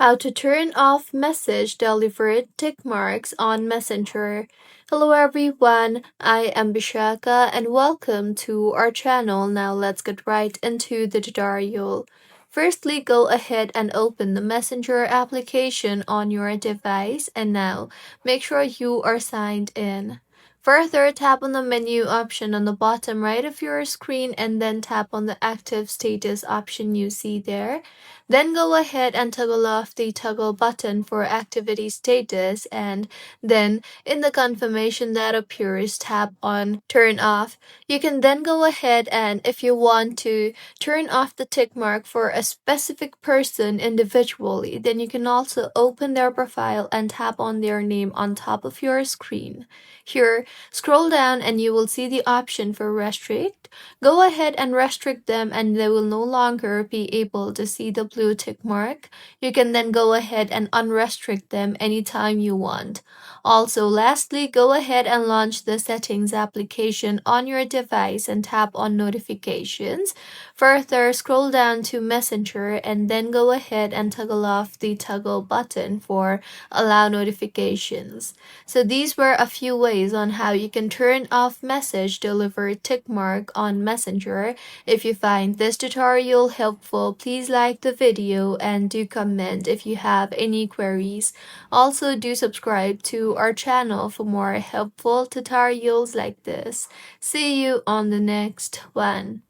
How to turn off message delivered tick marks on Messenger. Hello everyone, I am Bishaka and welcome to our channel. Now let's get right into the tutorial. Firstly, go ahead and open the Messenger application on your device, and now make sure you are signed in. Further, tap on the menu option on the bottom right of your screen and then tap on the active status option you see there. Then go ahead and toggle off the toggle button for activity status, and then in the confirmation that appears, tap on turn off. You can then go ahead and if you want to turn off the tick mark for a specific person individually, then you can also open their profile and tap on their name on top of your screen. Here, scroll down and you will see the option for restrict. Go ahead and restrict them and they will no longer be able to see the blue tick mark. You can then go ahead and unrestrict them anytime you want. Also, lastly, go ahead and launch the settings application on your device and tap on notifications. Further, scroll down to Messenger and then go ahead and toggle off the toggle button for allow notifications. So these were a few ways on how you can turn off message delivered tick mark on Messenger. If you find this tutorial helpful, please like the video and do comment if you have any queries. Also, do subscribe to our channel for more helpful tutorials like this. See you on the next one.